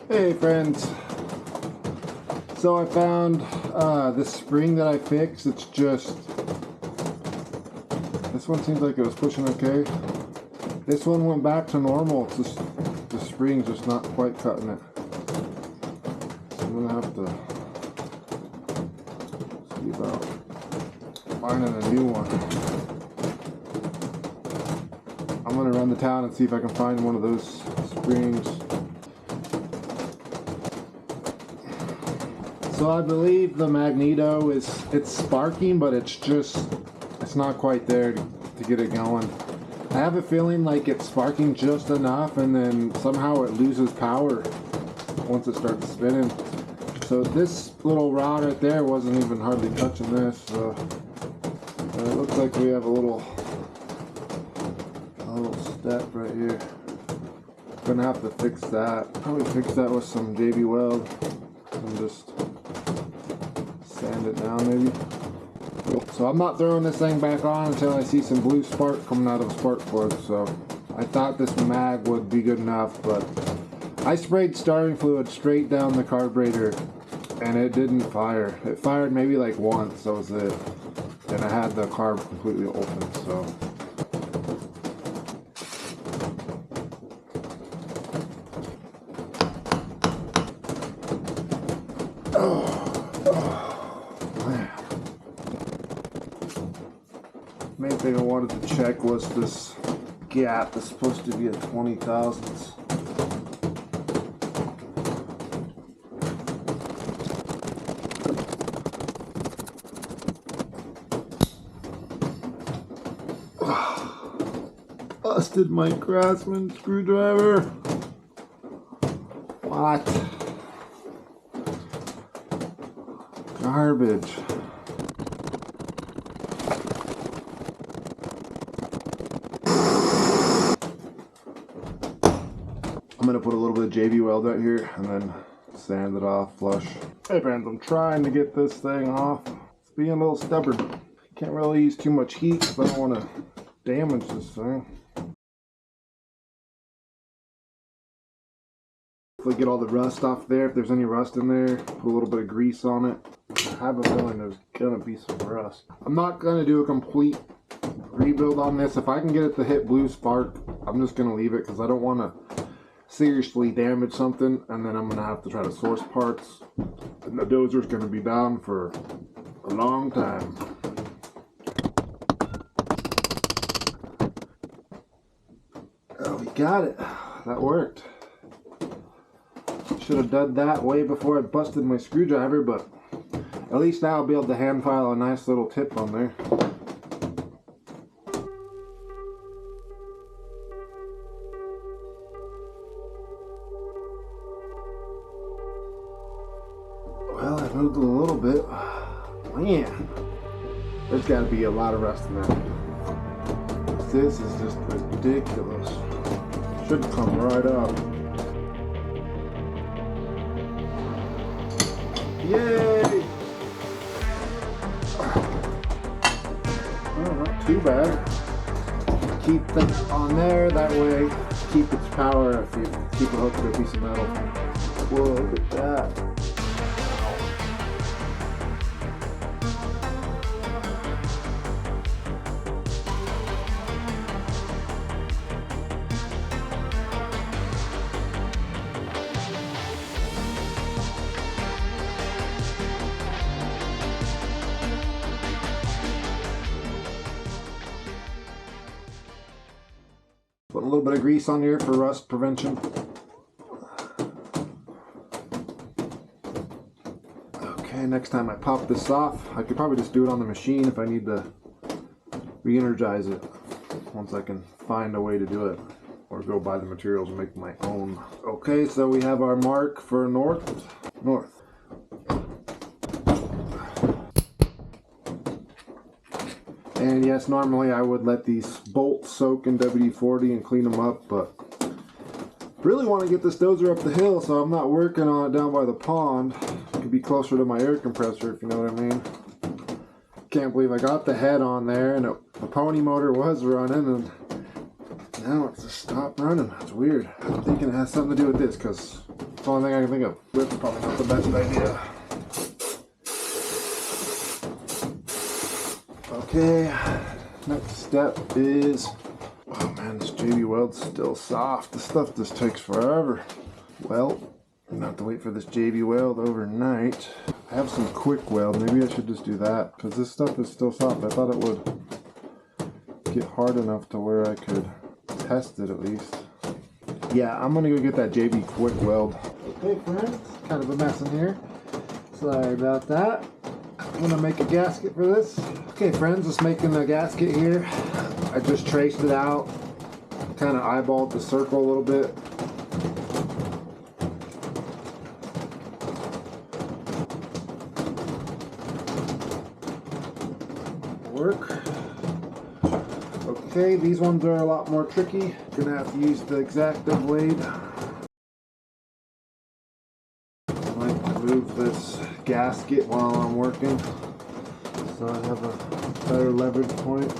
Hey friends, so I found this spring that I fixed. It's just, this one seems like it was pushing okay. This one went back to normal. It's just, the spring's just not quite cutting it. So I'm gonna have to see about finding a new one. I'm gonna run the town and see if I can find one of those springs. So I believe the Magneto it's sparking, but it's not quite there to get it going. I have a feeling like it's sparking just enough and then somehow it loses power once it starts spinning. So this little rod right there wasn't even hardly touching this. So it looks like we have a little step right here. Gonna have to fix that. Probably fix that with some JB weld and just sand it down maybe. So I'm not throwing this thing back on until I see some blue spark coming out of the spark plug. So I thought this mag would be good enough, but I sprayed starting fluid straight down the carburetor and it didn't fire. It fired maybe like once, that was it. And I had the carb completely open, so. Main thing I wanted to check was this gap that's supposed to be at 20 thousandths. Busted my Craftsman screwdriver. What? Garbage. I'm gonna put a little bit of JB weld right here and then sand it off flush. Hey friends, I'm trying to get this thing off. It's being a little stubborn. Can't really use too much heat because I don't want to damage this thing. Hopefully get all the rust off there. If there's any rust in there, put a little bit of grease on it. I have a feeling there's gonna be some rust. I'm not gonna do a complete rebuild on this. If I can get it to hit blue spark, I'm just gonna leave it because I don't want to seriously damage something and then I'm gonna have to try to source parts and the Dozer's gonna be down for a long time. Oh, we got it. That worked. Should have done that way before I busted my screwdriver, but at least now I'll be able to hand file a nice little tip on there. Well, I moved a little bit. Man, there's got to be a lot of rust in there. This is just ridiculous. Should come right up. Yay! Oh, not too bad. Keep that on there, that way keep its power if you keep it hooked to a piece of metal. Whoa, look at that. Put a little bit of grease on here for rust prevention. Okay, next time I pop this off, I could probably just do it on the machine if I need to re-energize it. Once I can find a way to do it. Or go buy the materials and make my own. Okay, so we have our mark for north. And yes, normally I would let these bolts soak in WD-40 and clean them up, but really want to get this Dozer up the hill so I'm not working on it down by the pond. It could be closer to my air compressor, if you know what I mean. Can't believe I got the head on there and the pony motor was running and now it's just stopped running. It's weird. I'm thinking it has something to do with this because the only thing I can think of. Whip's probably not the best idea. Okay, next step is, oh man, this JB weld's still soft. This stuff just takes forever. Well, I'm gonna have to wait for this JB weld overnight. I have some quick weld. Maybe I should just do that because this stuff is still soft. I thought it would get hard enough to where I could test it at least. Yeah, I'm gonna go get that JB quick weld. Okay friends, kind of a mess in here. Sorry about that. I'm gonna make a gasket for this. Okay friends, just making the gasket here. I just traced it out, kind of eyeballed the circle a little bit. Work. Okay, these ones are a lot more tricky. Gonna have to use the X-Acto blade. I like to move this gasket while I'm working, so I have a better leverage point.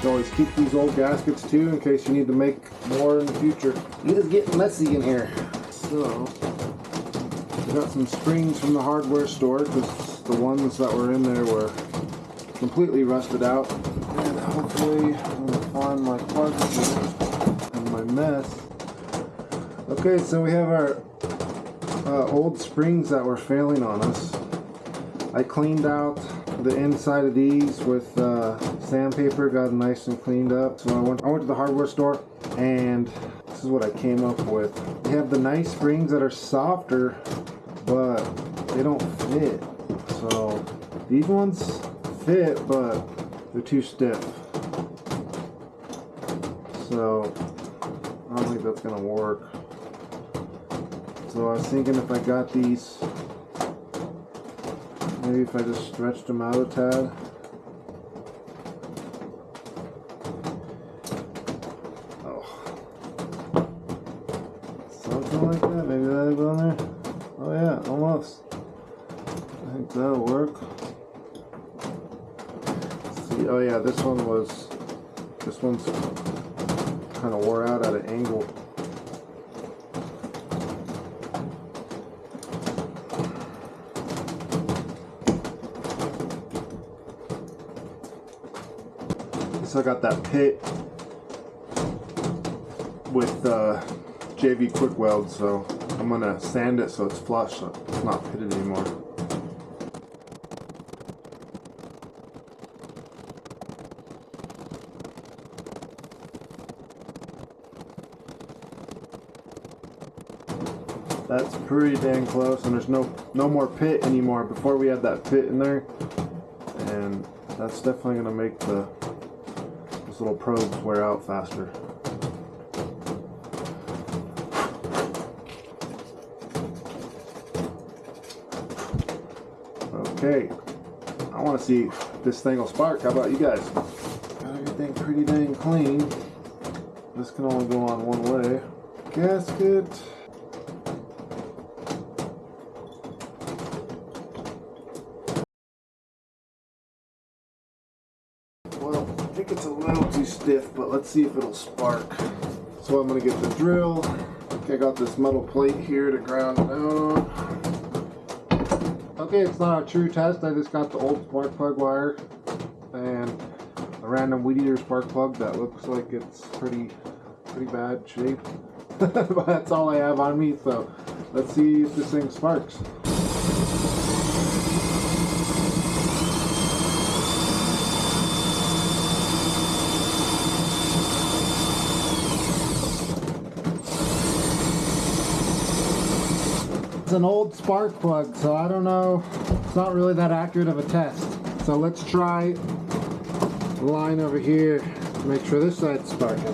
Always keep these old gaskets too in case you need to make more in the future. It is getting messy in here. So, we got some springs from the hardware store because the ones that were in there were completely rusted out. And hopefully I'm gonna find my parts and my mess. Okay, so we have our old springs that were failing on us. I cleaned out the inside of these with sandpaper, got them nice and cleaned up. So I went to the hardware store and this is what I came up with. They have the nice springs that are softer, but they don't fit. So these ones fit, but they're too stiff. So I don't think that's gonna work. So I was thinking if I got these, maybe if I just stretched them out a tad. Something like that. Maybe that'll go in there. Oh yeah, almost. I think that'll work. Let's see, oh yeah, this one's kind of wore out at an angle. So I got that pit with JV quick weld, so I'm gonna sand it so it's flush, so it's not pitted anymore. That's pretty dang close, and there's no more pit anymore. Before we had that pit in there, and that's definitely gonna make those little probes wear out faster. Okay, I want to see if this thing will spark. How about you guys? Got everything pretty dang clean. This can only go on one way. Gasket. Well, I think it's a little too stiff, but let's see if it'll spark. So I'm going to get the drill. I got this metal plate here to ground it down. Okay, it's not a true test. I just got the old spark plug wire and a random weed eater spark plug that looks like it's pretty bad shape. But that's all I have on me, so let's see if this thing sparks. It's an old spark plug, so I don't know. It's not really that accurate of a test. So let's try the line over here to make sure this side's sparking.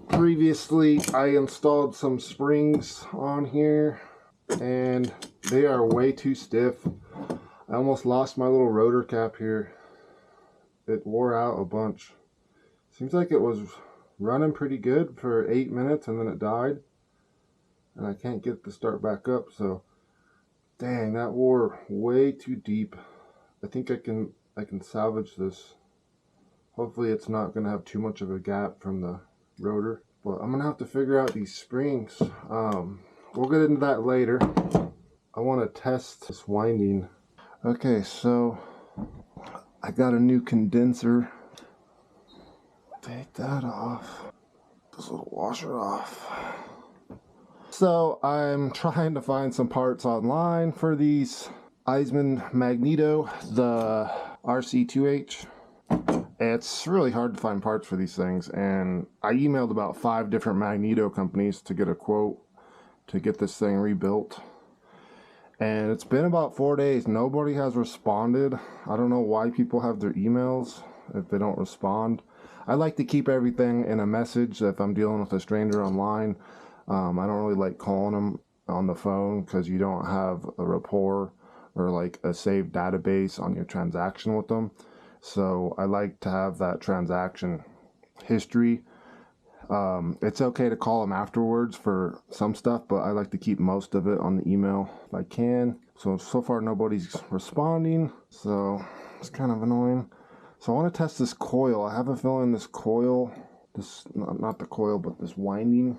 Previously, I installed some springs on here, and they are way too stiff. I almost lost my little rotor cap here. It wore out a bunch. Seems like it was running pretty good for 8 minutes and then it died. And I can't get it to start back up, so dang, that wore way too deep. I think I can salvage this. Hopefully it's not gonna have too much of a gap from the rotor. But I'm gonna have to figure out these springs. We'll get into that later. I wanna test this winding. Okay, so I got a new condenser. Take that off. This little washer off. So I'm trying to find some parts online for these Eisemann Magneto, the RC-2H. It's really hard to find parts for these things, and I emailed about 5 different Magneto companies to get a quote to get this thing rebuilt. And it's been about 4 days. Nobody has responded. I don't know why people have their emails if they don't respond. I like to keep everything in a message if I'm dealing with a stranger online. I don't really like calling them on the phone because you don't have a rapport or like a saved database on your transaction with them. So I like to have that transaction history. It's okay to call them afterwards for some stuff, but I like to keep most of it on the email if I can. So far nobody's responding, so it's kind of annoying. So I want to test this coil. I have a feeling this coil, not the coil, but this winding,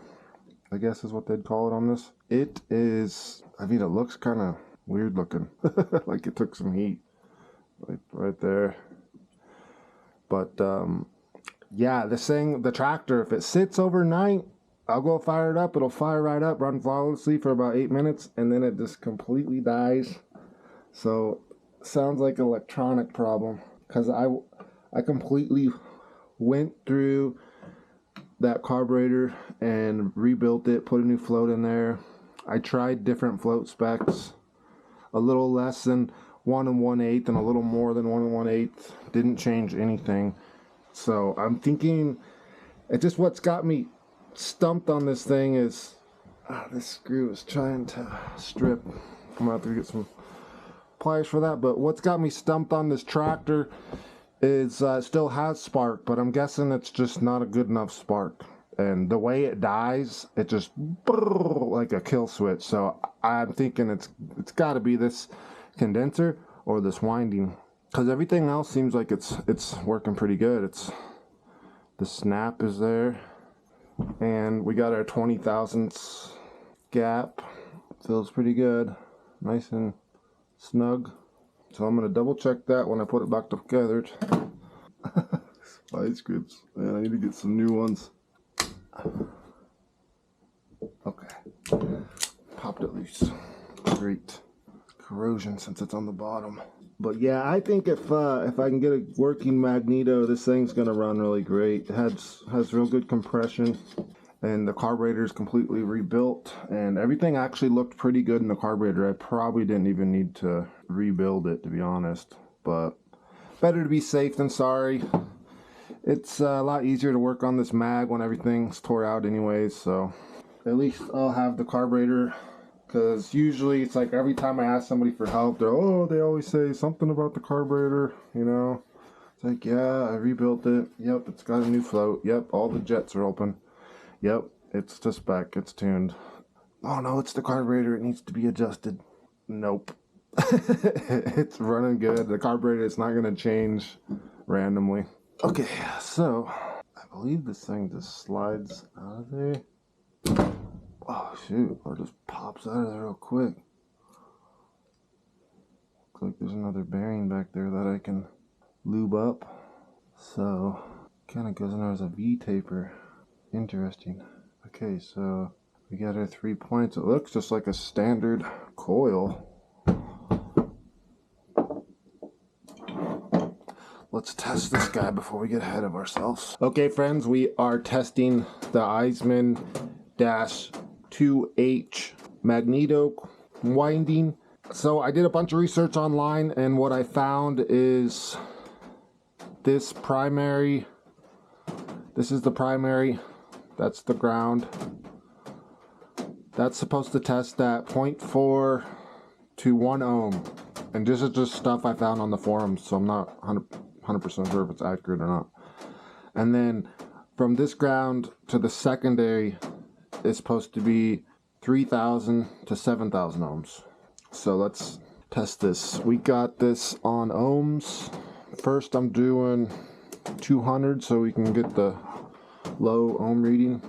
I guess is what they'd call it on this. It is, I mean, it looks kind of weird looking, like it took some heat, like right there. But yeah, this thing, the tractor, if it sits overnight, I'll go fire it up. It'll fire right up, run flawlessly for about 8 minutes, and then it just completely dies. So, sounds like an electronic problem. Because I completely went through that carburetor and rebuilt it, put a new float in there. I tried different float specs. A little less than 1 1/8 and a little more than 1 1/8. Didn't change anything. So I'm thinking, it just what's got me stumped on this thing is this screw is trying to strip. I'm gonna have to get some pliers for that. But what's got me stumped on this tractor is it still has spark, but I'm guessing it's just not a good enough spark. And the way it dies, it just like a kill switch. So I'm thinking it's got to be this condenser or this winding. Because everything else seems like it's working pretty good. The snap is there, and we got our 20 thousandths gap. Feels pretty good, nice and snug. So I'm gonna double check that when I put it back together. Vice grips, man, I need to get some new ones. Okay, popped it loose. Great. corrosion since it's on the bottom. But yeah, I think if I can get a working magneto, this thing's gonna run really great. It has real good compression, and the carburetor is completely rebuilt, and everything actually looked pretty good in the carburetor. I probably didn't even need to rebuild it, to be honest, but better to be safe than sorry. It's a lot easier to work on this mag when everything's tore out anyways, so at least I'll have the carburetor. Because usually it's like every time I ask somebody for help, they always say something about the carburetor, you know. It's like, yeah, I rebuilt it. Yep, it's got a new float. Yep, all the jets are open. Yep, it's just back. It's tuned. Oh no, it's the carburetor. It needs to be adjusted. Nope. It's running good. The carburetor is not going to change randomly. Okay, so I believe this thing just slides out of there. Oh shoot, or just pops out of there real quick. Looks like there's another bearing back there that I can lube up. So, kind of goes in there as a V-taper. Interesting. Okay, so we got our 3 points. It looks just like a standard coil. Let's test this guy before we get ahead of ourselves. Okay friends, we are testing the Eisemann RC-2H Magneto winding. So I did a bunch of research online, and what I found is this primary, this is the primary, that's the ground. That's supposed to test at 0.4 to 1 ohm. And this is just stuff I found on the forums, so I'm not 100% sure if it's accurate or not. And then from this ground to the secondary is supposed to be 3,000 to 7,000 ohms. So let's test this. We got this on ohms. First I'm doing 200 so we can get the low ohm reading.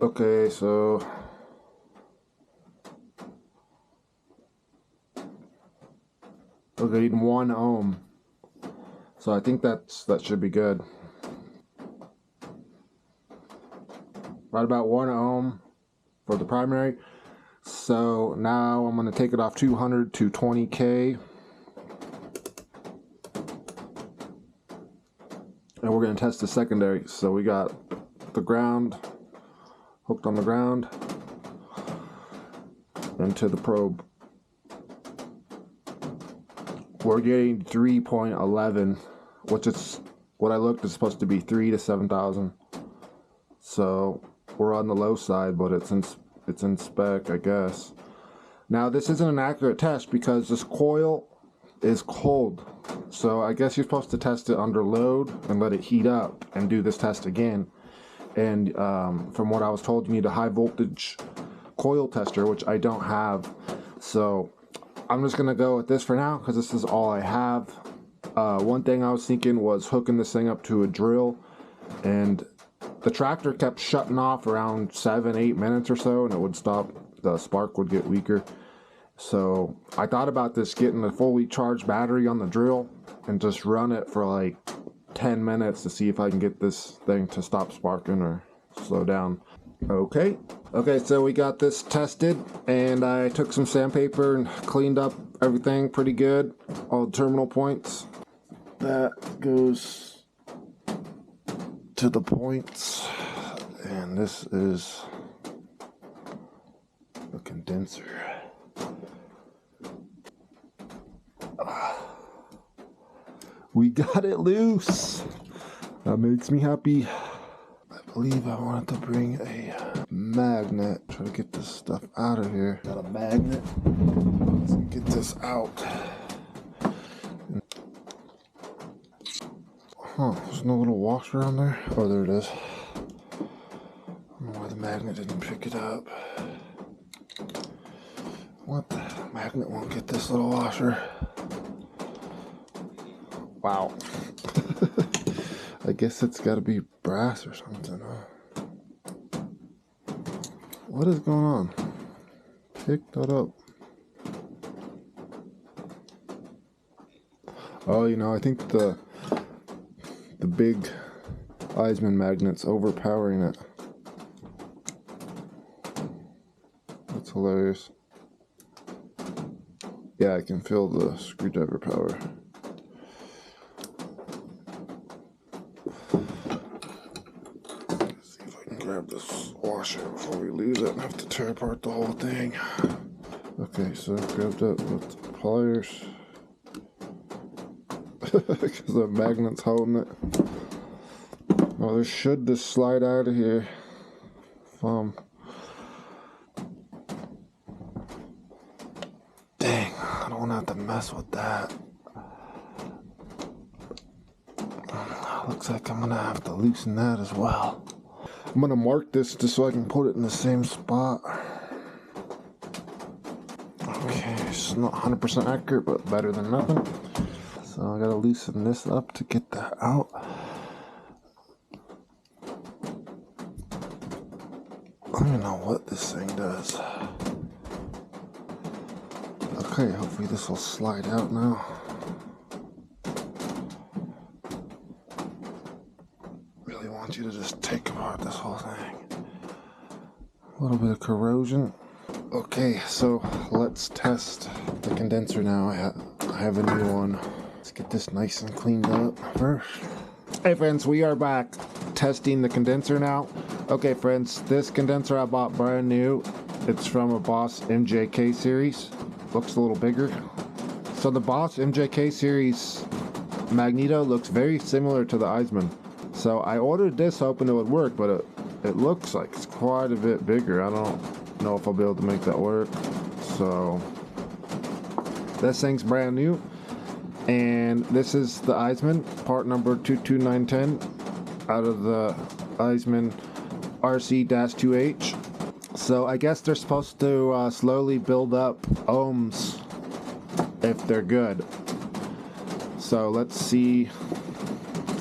Okay, so we're getting 1 ohm. So I think that should be good. Right about 1 ohm for the primary. So now I'm going to take it off 200 to 20K. And we're going to test the secondary. So we got the ground hooked on the ground into the probe. We're getting 3.11, which is what I looked is supposed to be 3 to 7,000. So we're on the low side, but it's in spec, I guess. Now this isn't an accurate test because this coil is cold. So I guess you're supposed to test it under load and let it heat up and do this test again. And from what I was told, you need a high voltage coil tester, which I don't have. So I'm just gonna go with this for now because this is all I have. One thing I was thinking was hooking this thing up to a drill, and the tractor kept shutting off around 7-8 minutes or so, and it would stop. The spark would get weaker. So I thought about this, getting a fully charged battery on the drill and just run it for like 10 minutes to see if I can get this thing to stop sparking or slow down. Okay, so we got this tested, and I took some sandpaper and cleaned up everything pretty good, all the terminal points. That goes to the points, and this is the condenser. We got it loose. That makes me happy. I believe I wanted to bring a magnet. Try to get this stuff out of here. Got a magnet. Let's get this out. Huh, there's no little washer on there. Oh, there it is. I don't know why the magnet didn't pick it up. What? The magnet won't get this little washer. Wow. I guess it's got to be brass or something, huh? What is going on? Pick that up. Oh, you know, I think the big Eisemann magnet's overpowering it. Let's hilarious. Yeah, I can feel the screwdriver power. Let's see if I can grab this washer before we lose it and have to tear apart the whole thing. Okay, so I've grabbed it with the pliers. Because the magnet's holding it. Oh, there should just slide out of here. Dang, I don't want to have to mess with that. Looks like I'm gonna have to loosen that as well. I'm gonna mark this just so I can put it in the same spot. Okay, it's not 100% accurate, but better than nothing. So I gotta loosen this up to get that out. I don't even know what this thing does. Okay, hopefully this will slide out now. Really want you to just take apart this whole thing. A little bit of corrosion. Okay, so let's test the condenser now. I have a new one. Let's get this nice and cleaned up first. Hey friends, we are back testing the condenser now. Okay friends, this condenser I bought brand new. It's from a Boss MJK series. Looks a little bigger. So the Boss MJK series Magneto looks very similar to the Eisemann. So I ordered this hoping it would work, but it looks like it's quite a bit bigger. I don't know if I'll be able to make that work. So this thing's brand new. And this is the Eisemann, part number 22910, out of the Eisemann RC-2H. So I guess they're supposed to slowly build up ohms if they're good. So let's see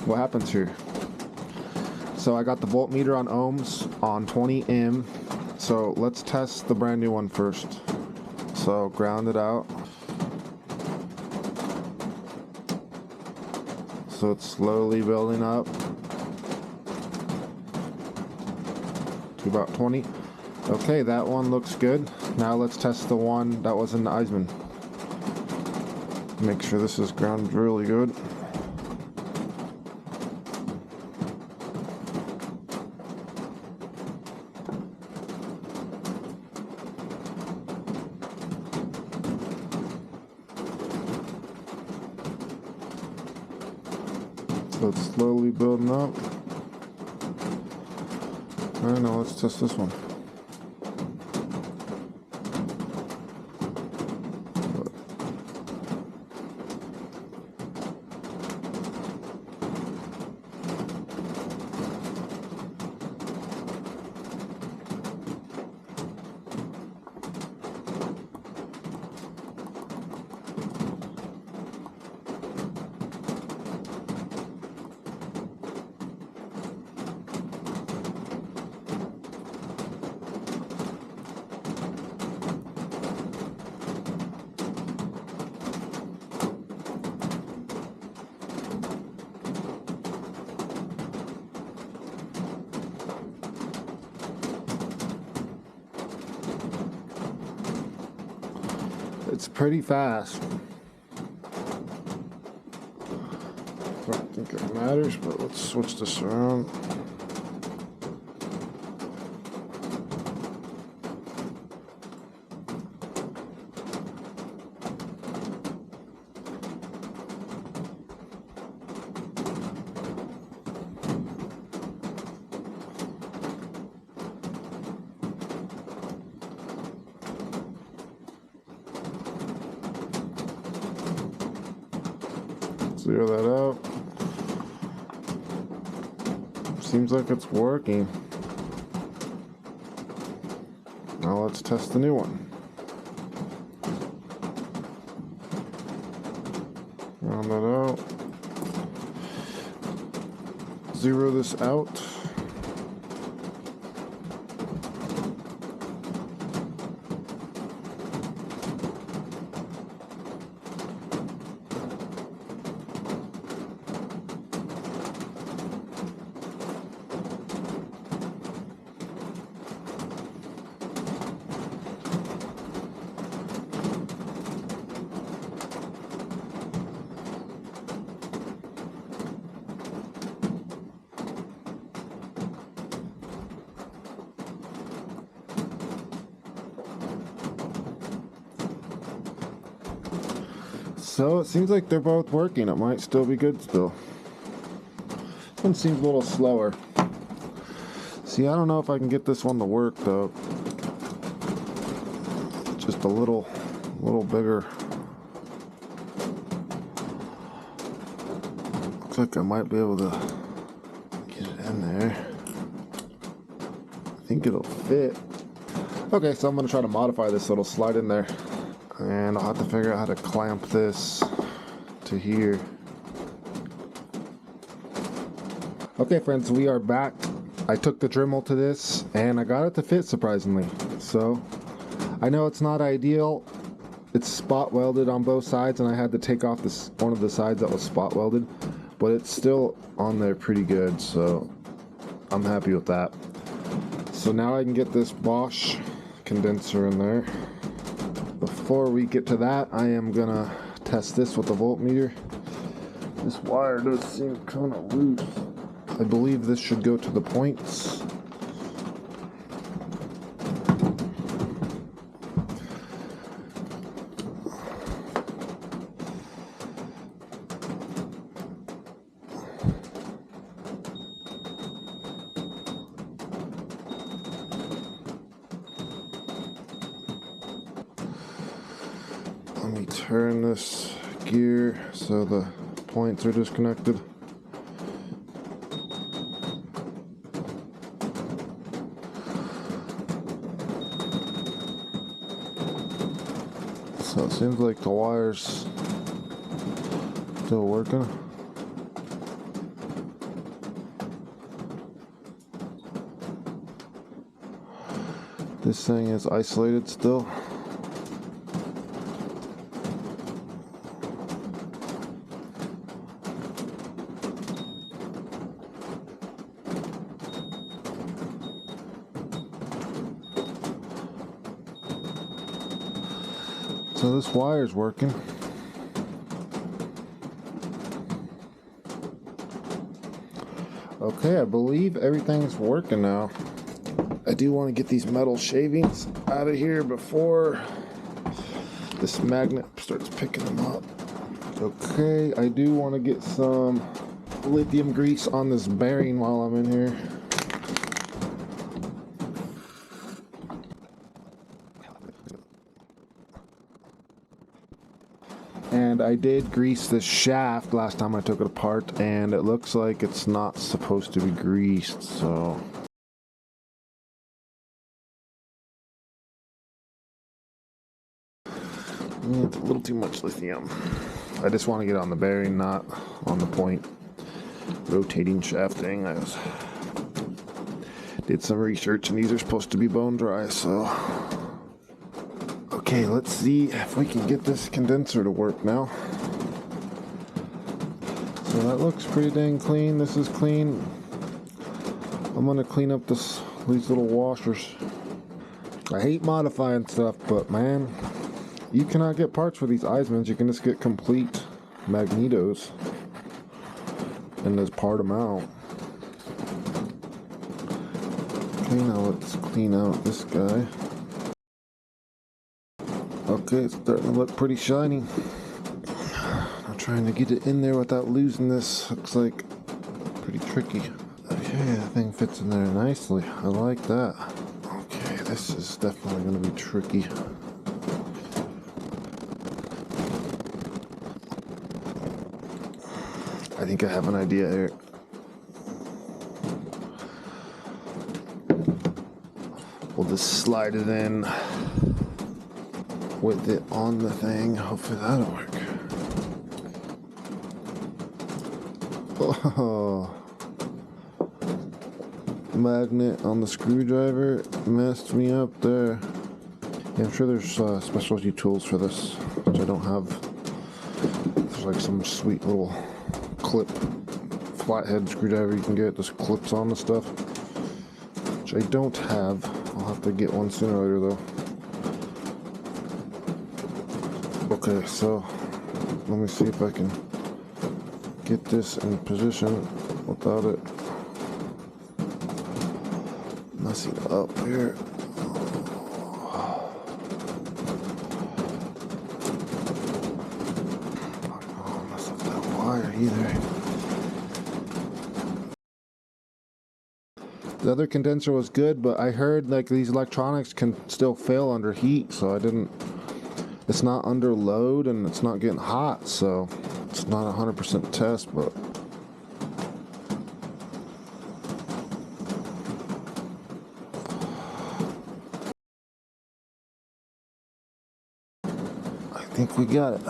what happens here. So I got the voltmeter on ohms on 20M. So let's test the brand new one first. So ground it out. So it's slowly building up to about 20. Okay, that one looks good. Now let's test the one that was in the Eisemann. Make sure this is grounded really good. So it's slowly building up. Alright, now let's test this one. It's pretty fast. I don't think it matters, but let's switch this around. Zero that out. Seems like it's working. Now let's test the new one. Round that out. Zero this out. So it seems like they're both working. It might still be good still. This one seems a little slower. See, I don't know if I can get this one to work though. Just a little bigger. Looks like I might be able to get it in there. I think it'll fit. Okay, so I'm gonna try to modify this so it'll slide in there. And I'll have to figure out how to clamp this to here. Okay friends, we are back. I took the Dremel to this and I got it to fit surprisingly. So I know it's not ideal. It's spot welded on both sides and I had to take off this one of the sides that was spot welded, but it's still on there pretty good, so I'm happy with that. So now I can get this Bosch condenser in there. Before we get to that, I am gonna test this with the voltmeter. This wire does seem kind of loose. I believe this should go to the points. Let me turn this gear so the points are disconnected. So it seems like the wire's still working. This thing is isolated still. So this wire's working. Okay, I believe everything's working now. I do want to get these metal shavings out of here before this magnet starts picking them up. Okay, I do want to get some lithium grease on this bearing while I'm in here. And I did grease this shaft last time I took it apart, and it looks like it's not supposed to be greased, so... It's a little too much lithium. I just want to get on the bearing, not on the point. Rotating shafting. I did some research, and these are supposed to be bone dry, so... Okay, let's see if we can get this condenser to work now. So that looks pretty dang clean. This is clean. I'm gonna clean up these little washers. I hate modifying stuff, but man, you cannot get parts for these Eisemans. You can just get complete Magnetos and just part them out. Okay, now let's clean out this guy. Okay, it's starting to look pretty shiny. I'm trying to get it in there without losing this. Looks like pretty tricky. Okay, that thing fits in there nicely. I like that. Okay, this is definitely going to be tricky. I think I have an idea here. We'll just slide it in with it on the thing. Hopefully that'll work. Oh, magnet on the screwdriver messed me up there. Yeah, I'm sure there's specialty tools for this, which I don't have. There's like some sweet little clip flathead screwdriver you can get. This clips on the stuff, which I don't have. I'll have to get one sooner or later though. Okay, so let me see if I can get this in position without it messing up here. The other condenser was good, but I heard like these electronics can still fail under heat, so I didn't. It's not under load and it's not getting hot, so it's not a 100% test, but. I think we got it.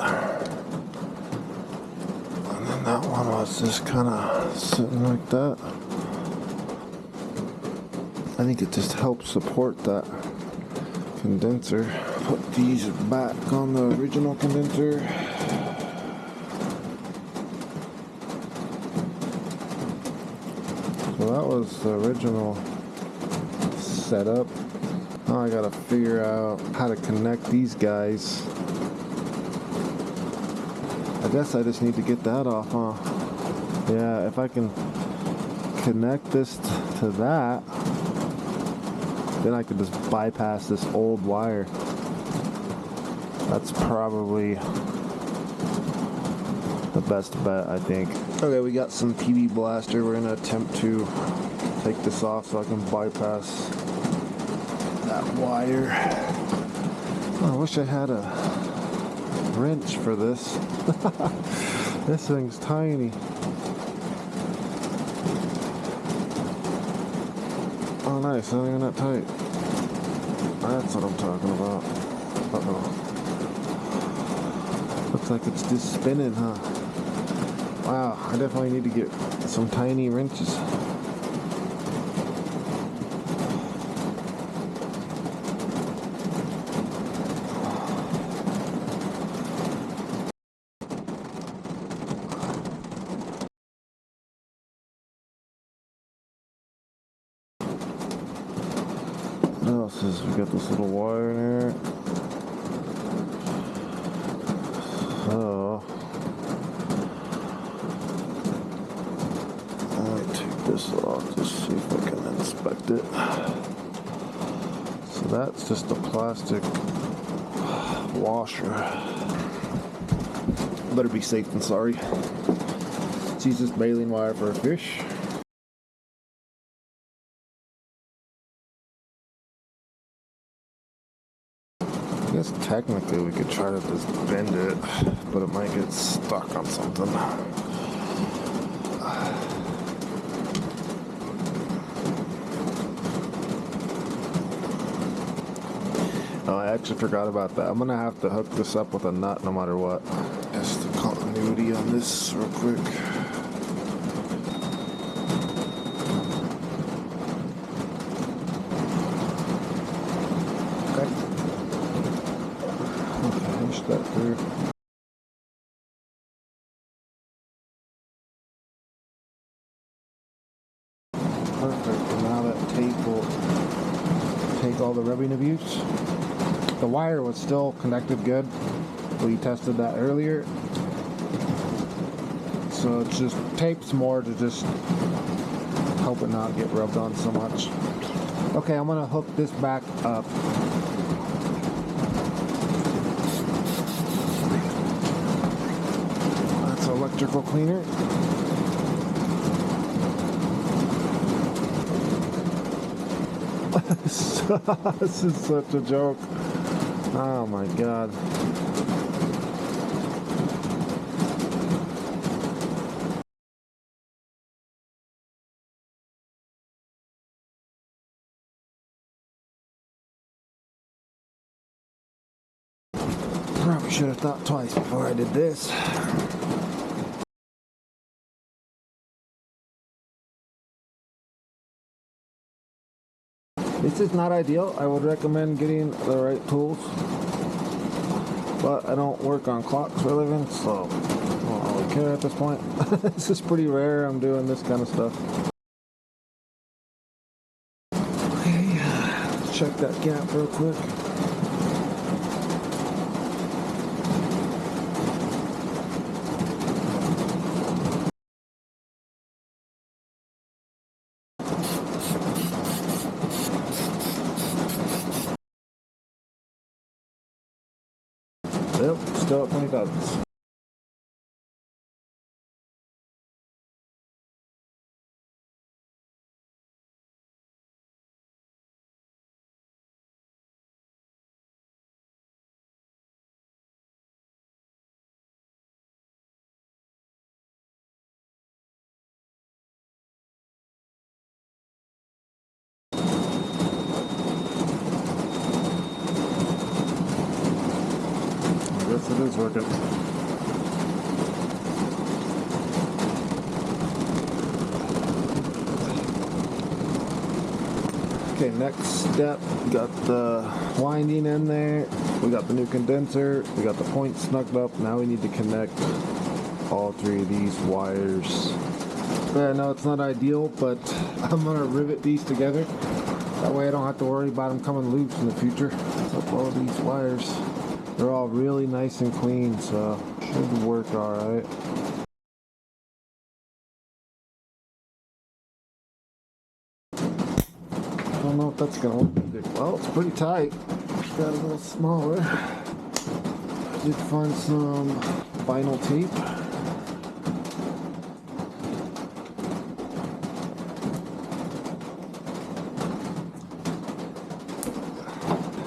And then that one was just kind of sitting like that. I think it just helps support that condenser. Put these back on the original condenser. So that was the original setup. Now I gotta figure out how to connect these guys. I guess I just need to get that off, huh? Yeah, if I can connect this to that, then I could just bypass this old wire. That's probably the best bet, I think. Okay, we got some PB blaster. We're gonna attempt to take this off so I can bypass that wire. Oh, I wish I had a wrench for this. This thing's tiny. Oh nice, not even that tight. That's what I'm talking about. Uh-oh. Looks like it's just spinning, huh? Wow, I definitely need to get some tiny wrenches. What else is, we got this little wire in here. So, I might take this off, just see if I can inspect it. So that's just a plastic washer. Better be safe than sorry. Let's use this baling wire for a fish. I guess technically we could try to just bend it, but it might get stuck on something. Oh, I actually forgot about that. I'm gonna have to hook this up with a nut no matter what. Just the continuity on this real quick. That through. Perfect, and now that tape will take all the rubbing abuse. The wire was still connected good. We tested that earlier. So it's just tapes more to just help it not get rubbed on so much. Okay, I'm gonna hook this back up. Electrical cleaner. This is such a joke. Oh my god. Probably should have thought twice before I did this. This is not ideal. I would recommend getting the right tools, but I don't work on clocks for a living, so I don't really care at this point. This is pretty rare I'm doing this kind of stuff. Okay, let's check that gap real quick. Yep, still at 20,000. is working. Okay, next step, got the winding in there, we got the new condenser, we got the point snugged up. Now we need to connect all three of these wires. I know it's not ideal, but I'm gonna rivet these together. That way I don't have to worry about them coming loose in the future. So all these wires, they're all really nice and clean, so should work alright. I don't know if that's gonna work either. Well, it's pretty tight. Got a little smaller. I did find some vinyl tape.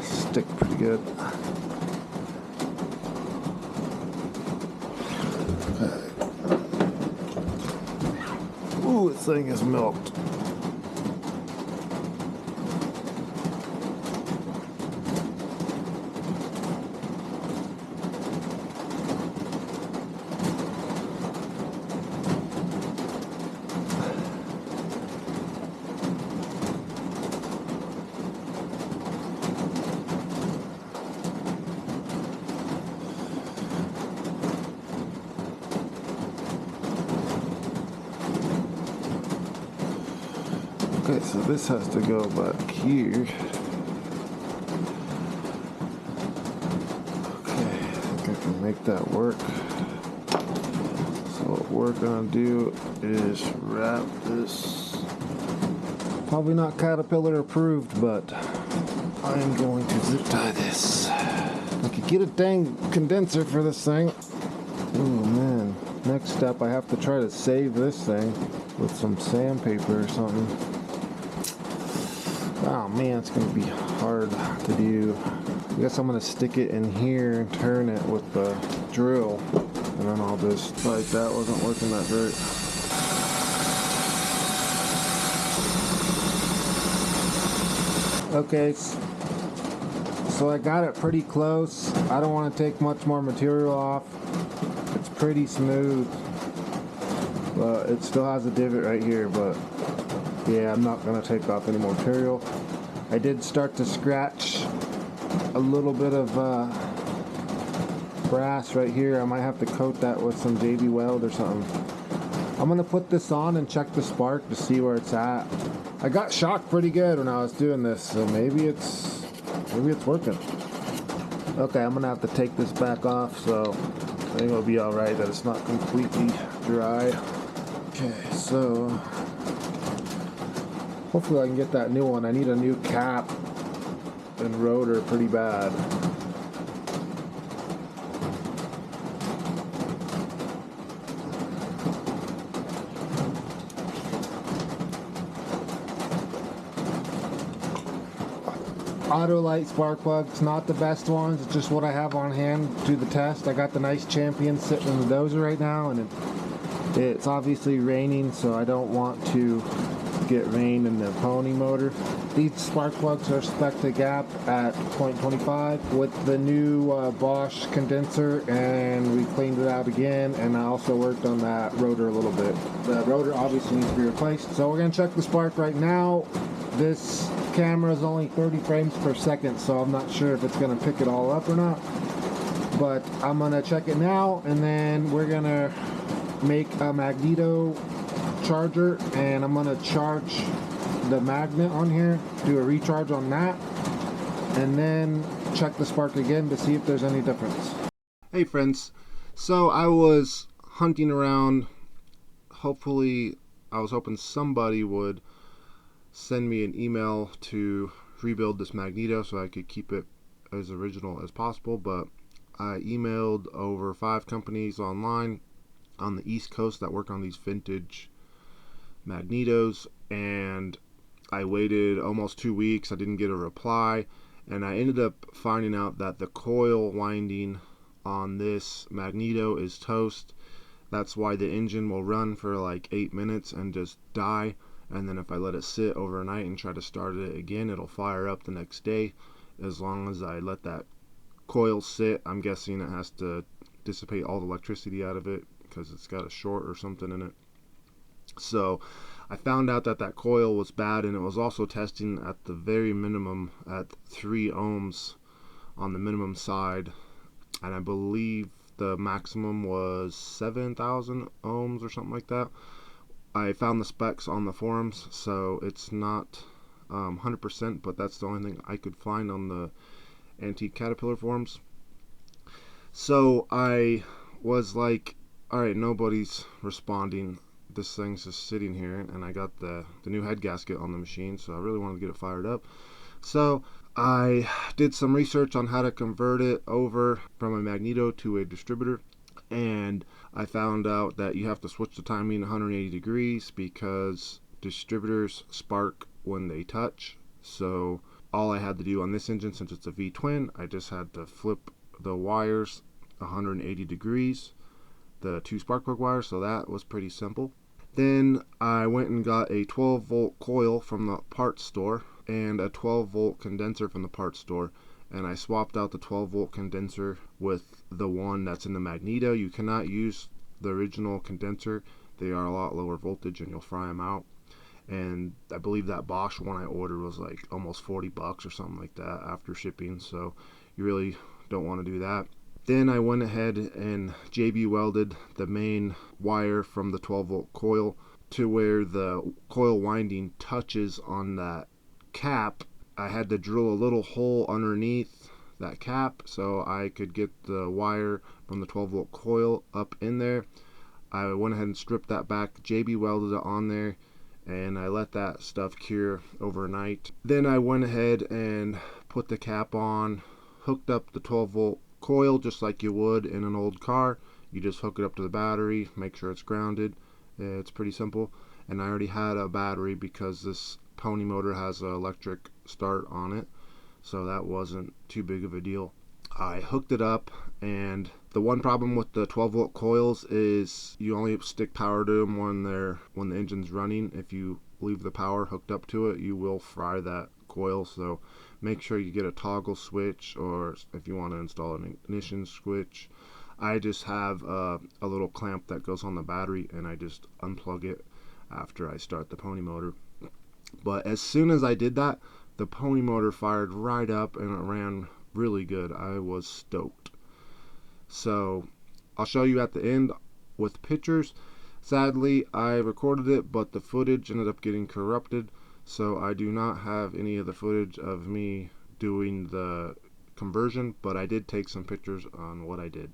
Stick pretty good. Okay. Ooh, this thing is milked. Okay, so this has to go back here. Okay, I think I can make that work. So what we're gonna do is wrap this. Probably not Caterpillar approved, but I am going to zip tie this. I could get a dang condenser for this thing. Oh man. Next step, I have to try to save this thing with some sandpaper or something. Oh man, it's going to be hard to do. I guess I'm going to stick it in here and turn it with the drill. And then I'll just, like that wasn't working that great. Okay, so I got it pretty close. I don't want to take much more material off. It's pretty smooth. But it still has a divot right here, but yeah, I'm not going to take off any more material. I did start to scratch a little bit of brass right here. I might have to coat that with some JB Weld or something. I'm going to put this on and check the spark to see where it's at. I got shocked pretty good when I was doing this, so maybe it's working. Okay, I'm going to have to take this back off, so I think it'll be alright that it's not completely dry. Okay, so hopefully I can get that new one. I need a new cap and rotor pretty bad. Autolite spark plugs, not the best ones. It's just what I have on hand to do the test. I got the nice Champion sitting in the Dozer right now, and it's obviously raining, so I don't want to get rain in the pony motor. These spark plugs are spec to gap at 0.25 with the new Bosch condenser, and we cleaned it out again, and I also worked on that rotor a little bit. The rotor obviously needs to be replaced, so we're going to check the spark right now. This camera is only 30 frames per second, so I'm not sure if it's going to pick it all up or not, but I'm going to check it now, and then we're going to make a Magneto charger, and I'm going to charge the magnet on here, do a recharge on that, and then check the spark again to see if there's any difference. Hey friends, so I was hunting around. Hopefully, I was hoping somebody would send me an email to rebuild this Magneto so I could keep it as original as possible, but I emailed over 5 companies online on the East Coast that work on these vintage Magnetos, and I waited almost 2 weeks. I didn't get a reply, and I ended up finding out that the coil winding on this Magneto is toast. That's why the engine will run for like 8 minutes and just die, and then if I let it sit overnight and try to start it again, it'll fire up the next day, as long as I let that coils sit, I'm guessing it has to dissipate all the electricity out of it because it's got a short or something in it. So I found out that that coil was bad, and it was also testing at the very minimum at 3 ohms on the minimum side, and I believe the maximum was 7,000 ohms or something like that. I found the specs on the forums, so it's not 100%, but that's the only thing I could find on the Antique Caterpillar forums. So I was like, alright, nobody's responding. This thing's just sitting here, and I got the new head gasket on the machine, so I really wanted to get it fired up. So I did some research on how to convert it over from a Magneto to a distributor, and I found out that you have to switch the timing 180 degrees because distributors spark when they touch. So all I had to do on this engine, since it's a V-twin, I just had to flip the wires 180 degrees, the 2 spark plug wires, so that was pretty simple. Then I went and got a 12-volt coil from the parts store and a 12-volt condenser from the parts store, and I swapped out the 12-volt condenser with the one that's in the Magneto. You cannot use the original condenser. They are a lot lower voltage and you'll fry them out. And I believe that Bosch one I ordered was like almost 40 bucks or something like that after shipping, so you really don't want to do that. Then I went ahead and JB welded the main wire from the 12-volt coil to where the coil winding touches on that cap. I had to drill a little hole underneath that cap so I could get the wire from the 12-volt coil up in there. I went ahead and stripped that back, JB welded it on there, and I let that stuff cure overnight. Then I went ahead and put the cap on, hooked up the 12-volt coil just like you would in an old car. You just hook it up to the battery, make sure it's grounded. It's pretty simple. And I already had a battery because this pony motor has an electric start on it, so that wasn't too big of a deal. I hooked it up, and the one problem with the 12-volt coils is you only stick power to them when the engine's running. If you leave the power hooked up to it, you will fry that coil, so make sure you get a toggle switch, or if you want to install an ignition switch. I just have a little clamp that goes on the battery, and I just unplug it after I start the pony motor. But as soon as I did that, the pony motor fired right up and it ran really good. I was stoked. So I'll show you at the end with pictures. Sadly, I recorded it, but the footage ended up getting corrupted, so I do not have any of the footage of me doing the conversion, but I did take some pictures on what I did.